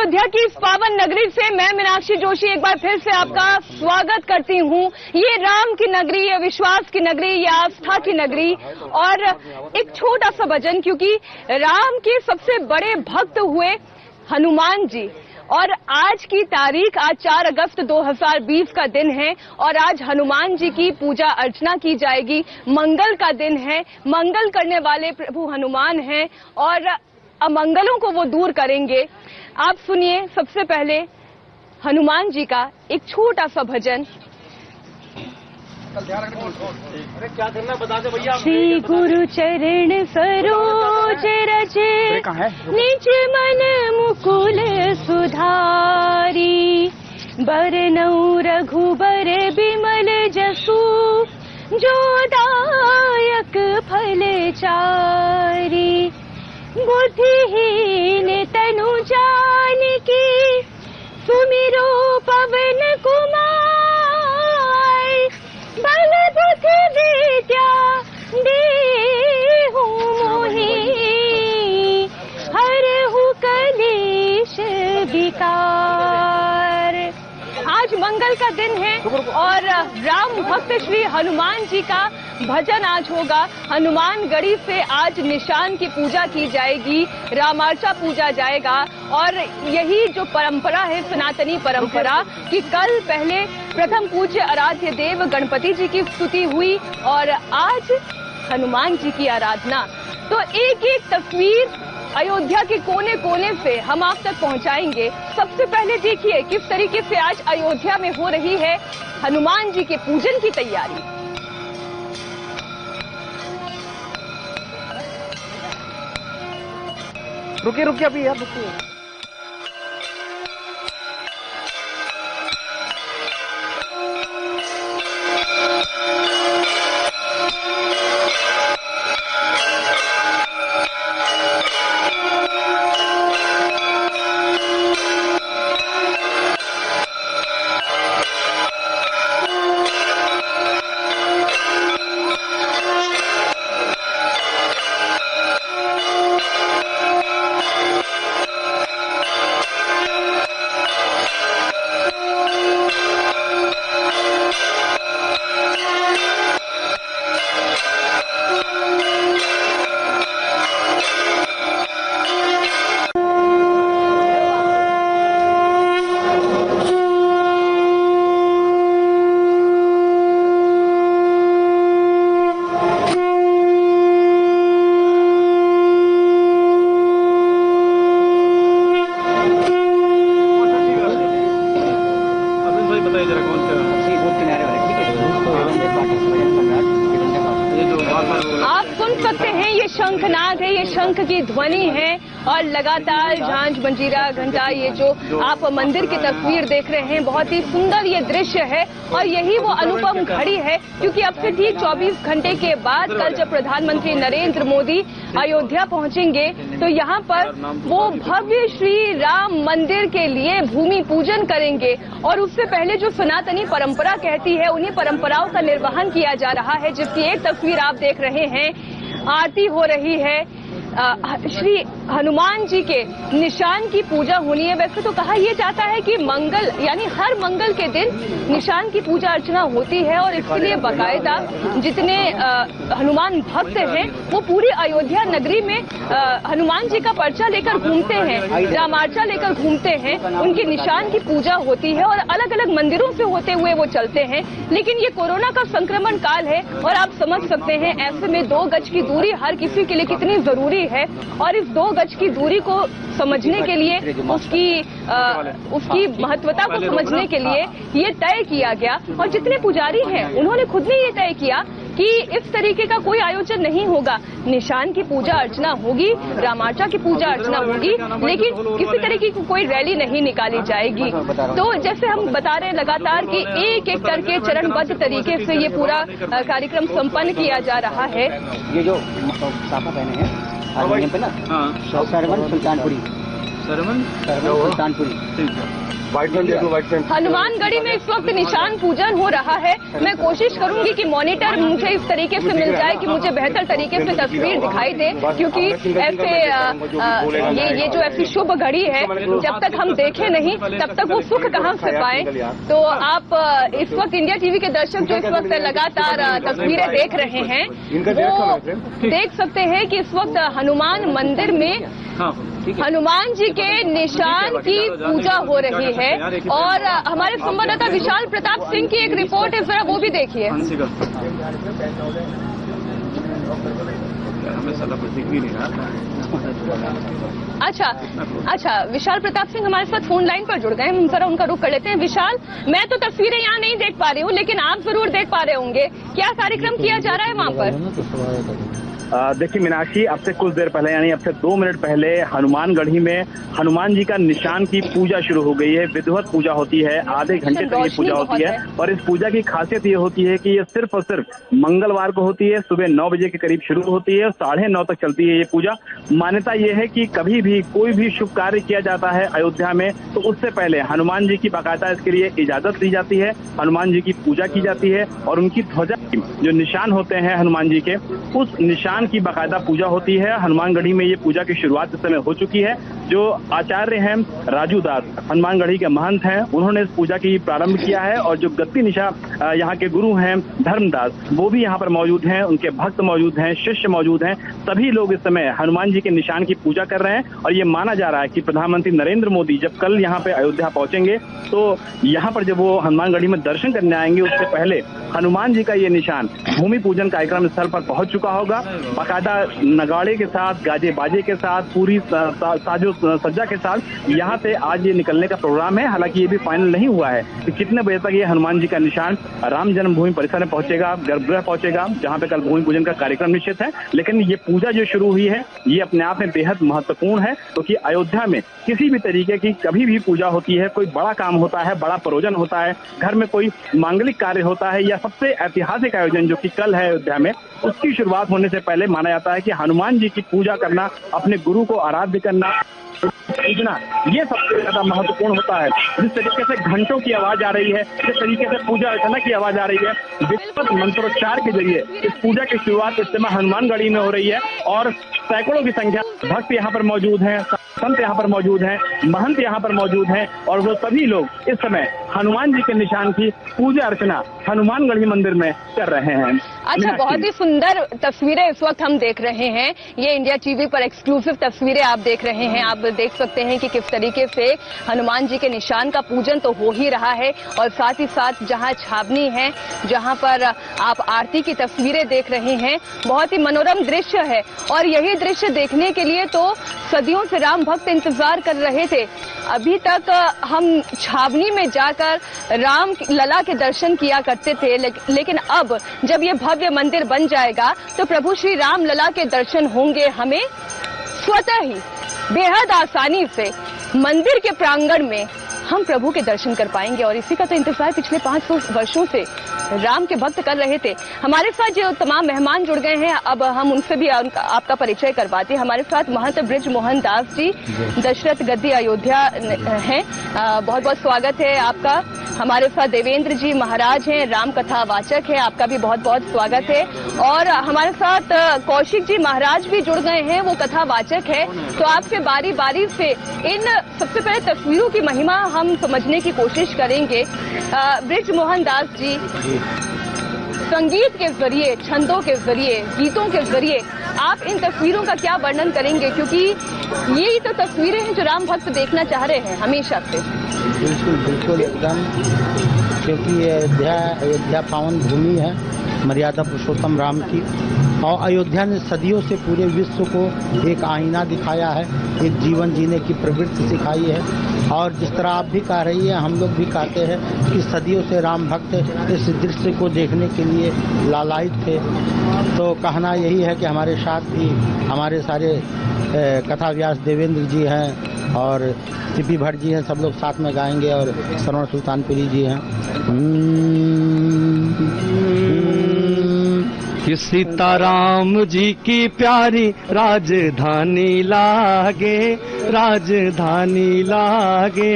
अयोध्या की इस पावन नगरी से मैं मीनाक्षी जोशी एक बार फिर से आपका स्वागत करती हूँ। ये राम की नगरी, ये विश्वास की नगरी, ये आस्था की नगरी और एक छोटा सा भजन, क्योंकि राम के सबसे बड़े भक्त हुए हनुमान जी। और आज की तारीख, आज 4 अगस्त 2020 का दिन है और आज हनुमान जी की पूजा अर्चना की जाएगी। मंगल का दिन है, मंगल करने वाले प्रभु हनुमान हैं और अमंगलों को वो दूर करेंगे। आप सुनिए सबसे पहले हनुमान जी का एक छोटा सा भजन। अरे क्या करना बता दे भैया। श्री गुरु चरण सरोज रजे, निज मन मुकुल सुधारी। बरनउँ रघुबर बिमल जसु, जो दायक फल चारी। बुद्धिहीन तनु जानिके, सुमिरो पवन कुमार। बल बुद्धि विद्या देहु मोहि, हरहु कलेश विकार। आज मंगल का दिन है और राम भक्त श्री हनुमान जी का भजन आज होगा। हनुमान गढ़ी से आज निशान की पूजा की जाएगी, रामार्चा पूजा जाएगा। और यही जो परंपरा है, सनातनी परंपरा, कि कल पहले प्रथम पूज्य आराध्य देव गणपति जी की स्तुति हुई और आज हनुमान जी की आराधना। तो एक एक तस्वीर अयोध्या के कोने कोने से हम आप तक पहुंचाएंगे। सबसे पहले देखिए किस तरीके से आज अयोध्या में हो रही है हनुमान जी के पूजन की तैयारी। रुकिए रुकिए अभी यार, रुकिए। आप सुन सकते हैं ये शंखनाद है, ये शंख की ध्वनि है और लगातार झांझ मंजीरा घंटा, ये जो आप मंदिर की तस्वीर देख रहे हैं, बहुत ही सुंदर ये दृश्य है। और यही वो अनुपम घड़ी है, क्योंकि अब से ठीक 24 घंटे के बाद कल जब प्रधानमंत्री नरेंद्र मोदी अयोध्या पहुंचेंगे तो यहाँ पर वो भव्य श्री राम मंदिर के लिए भूमि पूजन करेंगे। और उससे पहले जो सनातनी परंपरा कहती है, उन्हीं परंपराओं का निर्वहन किया जा रहा है, जिसकी एक तस्वीर आप देख रहे हैं। आरती हो रही है, श्री हनुमान जी के निशान की पूजा होनी है। वैसे तो कहा यह जाता है कि मंगल यानी हर मंगल के दिन निशान की पूजा अर्चना होती है और इसके लिए बाकायदा जितने हनुमान भक्त हैं वो पूरी अयोध्या नगरी में हनुमान जी का पर्चा लेकर घूमते हैं, रामार्चा लेकर घूमते हैं, उनके निशान की पूजा होती है और अलग अलग मंदिरों से होते हुए वो चलते हैं। लेकिन ये कोरोना का संक्रमण काल है और आप समझ सकते हैं ऐसे में 2 गज की दूरी हर किसी के लिए कितनी जरूरी है। और इस 2 गज की दूरी को समझने के लिए, उसकी महत्वता को समझने के लिए ये तय किया गया। और जितने पुजारी हैं उन्होंने खुद ने ये तय किया कि इस तरीके का कोई आयोजन नहीं होगा। निशान की पूजा अर्चना होगी, रामार्चा की पूजा अर्चना होगी, लेकिन किसी तरीके की कोई रैली नहीं निकाली जाएगी। तो जैसे हम बता रहे हैं लगातार कि एक एक करके चरणबद्ध तरीके से ये पूरा कार्यक्रम संपन्न किया जा रहा है। ये जो साफा पहने हैं हारमोनियम पे ना, सुल्तानपुरी हनुमानगढ़ी में इस वक्त निशान पूजन हो रहा है। मैं कोशिश करूंगी कि मॉनिटर मुझे इस तरीके से मिल जाए कि मुझे बेहतर तरीके से तस्वीर दिखाई दे, क्योंकि ये जो ऐसी शुभ घड़ी है, जब तक हम देखें नहीं तब तक वो सुख कहां से पाए। तो आप इस वक्त इंडिया टीवी के दर्शक जो इस वक्त लगातार तस्वीरें देख रहे हैं, वो देख सकते हैं कि इस वक्त हनुमान मंदिर में हनुमान जी के निशान की पूजा हो रही है। और हमारे संवाददाता विशाल प्रताप सिंह की एक रिपोर्ट है, जरा वो भी देखिए। अच्छा, विशाल प्रताप सिंह हमारे साथ फोन लाइन पर जुड़ गए, हम जरा उनका रुख कर लेते हैं। विशाल, मैं तो तस्वीरें यहाँ नहीं देख पा रही हूँ, लेकिन आप जरूर देख पा रहे होंगे, क्या कार्यक्रम किया जा रहा है वहाँ पर? देखिए मीनाक्षी, अब से कुछ देर पहले यानी अब से 2 मिनट पहले हनुमानगढ़ी में हनुमान जी का निशान की पूजा शुरू हो गई है। विधिवत पूजा होती है, आधे घंटे तक ये पूजा होती है। और इस पूजा की खासियत ये होती है कि ये सिर्फ और सिर्फ मंगलवार को होती है। सुबह 9 बजे के करीब शुरू होती है और 9:30 तक चलती है ये पूजा। मान्यता ये है कि कभी भी कोई भी शुभ कार्य किया जाता है अयोध्या में, तो उससे पहले हनुमान जी की बाकायदा इसके लिए इजाजत दी जाती है, हनुमान जी की पूजा की जाती है और उनकी ध्वजा जो निशान होते हैं हनुमान जी के, उस निशान की बाकायदा पूजा होती है। हनुमानगढ़ी में ये पूजा की शुरुआत इस समय हो चुकी है। जो आचार्य हैं राजू दास, हनुमानगढ़ी के महंत हैं, उन्होंने इस पूजा की प्रारंभ किया है। और जो गद्दी निशा यहाँ के गुरु हैं धर्मदास, वो भी यहाँ पर मौजूद हैं, उनके भक्त मौजूद हैं, शिष्य मौजूद हैं। सभी लोग इस समय हनुमान जी के निशान की पूजा कर रहे हैं। और ये माना जा रहा है कि प्रधानमंत्री नरेंद्र मोदी जब कल यहाँ पे अयोध्या पहुंचेंगे, तो यहाँ पर जब वो हनुमानगढ़ी में दर्शन करने आएंगे, उससे पहले हनुमान जी का ये निशान भूमि पूजन कार्यक्रम स्थल पर पहुंच चुका होगा। बाकायदा नगाड़े के साथ, गाजे बाजे के साथ, पूरी साजो सज्जा के साथ यहाँ से आज ये निकलने का प्रोग्राम है। हालांकि ये भी फाइनल नहीं हुआ है कि कितने बजे तक ये हनुमान जी का निशान राम जन्मभूमि परिसर में पहुंचेगा, गर्भगृह पहुंचेगा, जहाँ पे कल भूमि पूजन का कार्यक्रम निश्चित है। लेकिन ये पूजा जो शुरू हुई है, ये अपने आप में बेहद महत्वपूर्ण है, क्योंकि अयोध्या में किसी भी तरीके की कभी भी पूजा होती है, कोई बड़ा काम होता है, बड़ा प्रयोजन होता है, घर में कोई मांगलिक कार्य होता है, या सबसे ऐतिहासिक आयोजन जो कि कल है अयोध्या में, उसकी शुरुआत होने से पहले माना जाता है कि हनुमान जी की पूजा करना, अपने गुरु को आराध्य करना, पूजना, ये सबसे ज्यादा महत्वपूर्ण होता है। जिस तरीके से घंटों की आवाज आ रही है, जिस तरीके से पूजा अर्चना की आवाज आ रही है, विधिवत मंत्रोच्चार के जरिए इस पूजा की शुरुआत इस समय हनुमानगढ़ी में हो रही है। और सैकड़ों की संख्या भक्त यहाँ पर मौजूद हैं, संत यहाँ पर मौजूद हैं, महंत यहाँ पर मौजूद हैं, और वो सभी लोग इस समय हनुमान जी के निशान की पूजा अर्चना हनुमानगढ़ी मंदिर में कर रहे हैं। अच्छा, बहुत ही सुंदर तस्वीरें इस वक्त हम देख रहे हैं। ये इंडिया टीवी पर एक्सक्लूसिव तस्वीरें आप देख रहे हैं। आप देख सकते हैं कि किस तरीके से हनुमान जी के निशान का पूजन तो हो ही रहा है, और साथ ही साथ जहां छावनी है, जहां पर आप आरती की तस्वीरें देख रहे हैं, बहुत ही मनोरम दृश्य है। और यही दृश्य देखने के लिए तो सदियों से राम भक्त इंतजार कर रहे थे। अभी तक हम छावनी में जाकर राम लला के दर्शन किया करते थे, लेकिन अब जब ये भव्य मंदिर बन जाएगा तो प्रभु श्री राम लला के दर्शन होंगे हमें स्वतः ही, बेहद आसानी से मंदिर के प्रांगण में हम प्रभु के दर्शन कर पाएंगे। और इसी का तो इंतजार पिछले 500 वर्षों से राम के भक्त कर रहे थे। हमारे साथ जो तमाम मेहमान जुड़ गए हैं, अब हम उनसे भी आपका परिचय करवाते हैं। हमारे साथ महंत ब्रिज मोहन दास जी, दशरथ गद्दी अयोध्या हैं, बहुत बहुत स्वागत है आपका। हमारे साथ देवेंद्र जी महाराज हैं, राम कथा वाचक है, आपका भी बहुत बहुत स्वागत है। और हमारे साथ कौशिक जी महाराज भी जुड़ गए हैं, वो कथा वाचक है। तो आपसे बारी बारी से इन सबसे पहले तस्वीरों की महिमा हम समझने की कोशिश करेंगे। ब्रिज मोहन दास जी, संगीत के जरिए, छंदों के जरिए, गीतों के जरिए आप इन तस्वीरों का क्या वर्णन करेंगे, क्योंकि यही तो तस्वीरें हैं जो राम भक्त देखना चाह रहे हैं हमेशा से। बिल्कुल बिल्कुल एकदम, क्योंकि ये अयोध्या पावन भूमि है मर्यादा पुरुषोत्तम राम की, और अयोध्या ने सदियों से पूरे विश्व को एक आईना दिखाया है, एक जीवन जीने की प्रवृत्ति सिखाई है। और जिस तरह आप भी कह रही है, हम लोग भी कहते हैं कि सदियों से राम भक्त इस दृश्य को देखने के लिए लालायित थे। तो कहना यही है कि हमारे साथ भी हमारे सारे कथा व्यास देवेंद्र जी हैं और सीपी भट्ट जी हैं, सब लोग साथ में गाएंगे, और श्रवण सुल्तानपुरी जी हैं। ये सीताराम जी की प्यारी राजधानी लागे, राजधानी लागे,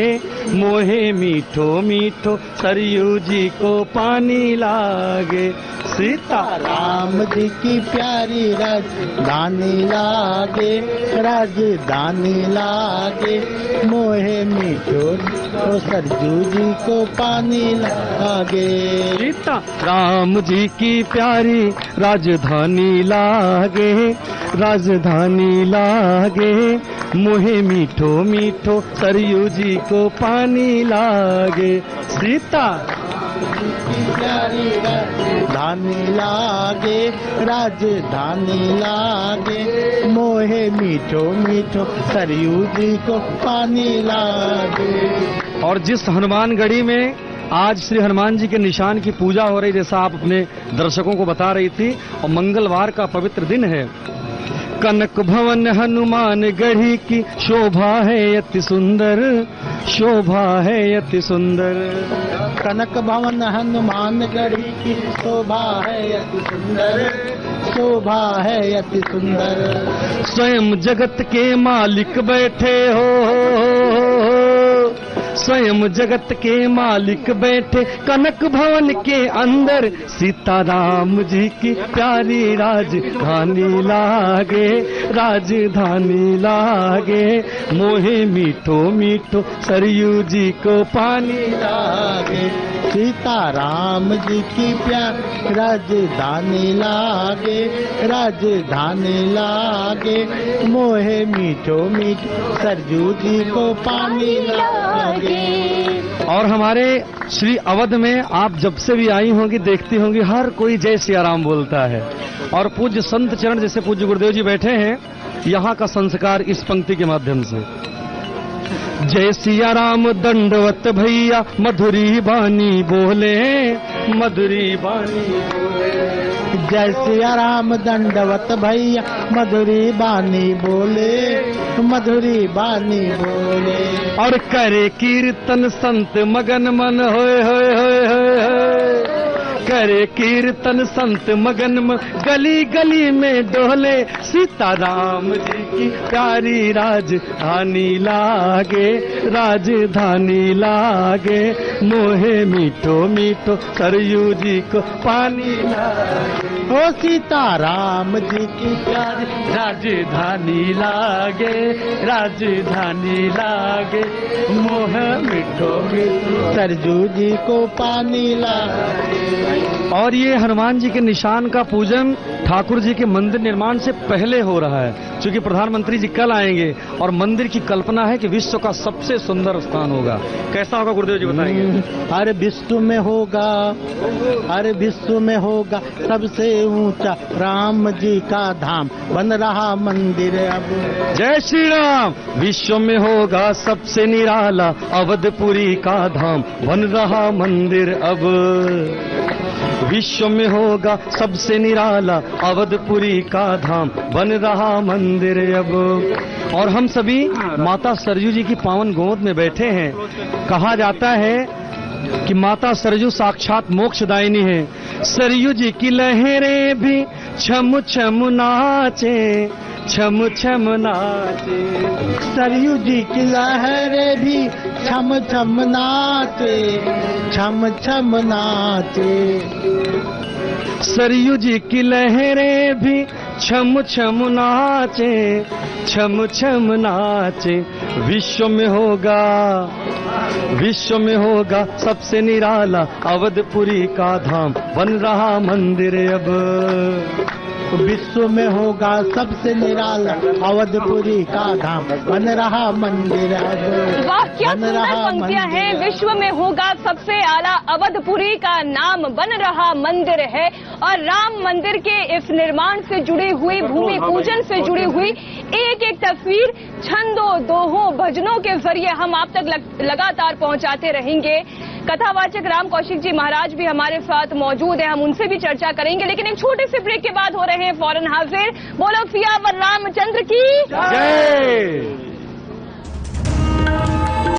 मोहे मीठो मीठो सरयू जी को पानी लागे। सीताराम जी की प्यारी राजधानी लागे, राजधानी लागे, मोहे मीठो तो सरयू जी को पानी लागे। सीताराम जी की प्यारी राजधानी लागे, राजधानी लागे, मोहे मीठो मीठो सरयू जी को पानी लागे। सीता प्यारी राजधानी लागे, राजधानी लागे, मोहे मीठो मीठो सरयू जी को पानी लागे। और जिस हनुमानगढ़ी में आज श्री हनुमान जी के निशान की पूजा हो रही, जैसा आप अपने दर्शकों को बता रही थी, और मंगलवार का पवित्र दिन है। कनक भवन हनुमान गढ़ी की शोभा है अति सुंदर, शोभा है अति सुंदर। कनक भवन हनुमान गढ़ी की शोभा है अति सुंदर, शोभा है अति सुंदर। स्वयं जगत के मालिक बैठे हो, स्वयं जगत के मालिक बैठे कनक भवन के अंदर। सीताराम जी की प्यारी राजधानी लागे, राजधानी लागे, मोहे मीठो मीठो सरयू जी को पानी लागे। सीताराम जी की प्यारी राजधानी लागे, राजधानी लागे, मोहे मीठो मीठो सरयू जी को पानी लागे। और हमारे श्री अवध में आप जब से भी आई होंगी, देखती होंगी, हर कोई जय सिया राम बोलता है। और पूज्य संत चरण जैसे पूज्य गुरुदेव जी बैठे हैं, यहाँ का संस्कार इस पंक्ति के माध्यम से। जय सिया राम दंडवत भैया, मधुरी बानी बोले, मधुरी बानी बोले। जय सिया राम दंडवत भैया, मधुरी बानी बोले, मधुरी बानी बोले। और करे कीर्तन संत मगन मन होए होए होए होए, करे कीर्तन संत मगन मन, गली गली में डोले। सीताराम जी की प्यारी राजधानी लागे, राजधानी लागे, मोहे मीठो मीठो सरयू जी को पानी लागे। ओ सीताराम जी की प्यारी राजधानी लागे, राजधानी लागे, मोह मीठो मीठो सरयू जी को पानी लागे। और ये हनुमान जी के निशान का पूजन ठाकुर जी के मंदिर निर्माण से पहले हो रहा है, क्योंकि प्रधानमंत्री जी कल आएंगे और मंदिर की कल्पना है कि विश्व का सबसे सुंदर स्थान होगा। कैसा होगा गुरुदेव जी बताएंगे? अरे विश्व में होगा, अरे विश्व में होगा सबसे ऊंचा राम जी का धाम, बन रहा मंदिर अब। जय श्री राम। विश्व में होगा सबसे निराला अवधपुरी का धाम, बन रहा मंदिर अब। विश्व में होगा सबसे निराला अवधपुरी का धाम, बन रहा मंदिर अब। और हम सभी माता सरयू जी की पावन गोद में बैठे हैं। कहा जाता है कि माता सरयू साक्षात मोक्षदायिनी है। सरयू जी की लहरें भी छम छम नाचे, छम छम नाचे। सरयू जी की लहरें भी छम छम नाचे, छम छम नाचे। सरयू जी की लहरें भी छम छम नाचे, छम छम नाचे। विश्व में होगा, विश्व में होगा सबसे निराला अवधपुरी का धाम, बन रहा मंदिर अब। विश्व में होगा सबसे निराला अवधपुरी का धाम, बन रहा मंदिर अब। वाह, क्या सुंदर पंक्तियां हैं। विश्व में होगा सबसे आला अवधपुरी का नाम, बन रहा मंदिर है। और राम मंदिर के इस निर्माण से जुड़ी हुई, भूमि पूजन से जुड़ी हुई एक एक तस्वीर छंदों, दोहों, भजनों के जरिए हम आप तक लगातार पहुंचाते रहेंगे। कथावाचक राम कौशिक जी महाराज भी हमारे साथ मौजूद हैं, हम उनसे भी चर्चा करेंगे, लेकिन एक छोटे से ब्रेक के बाद हो रहे हैं फौरन हाजिर। बोलो सियावर रामचंद्र की जय।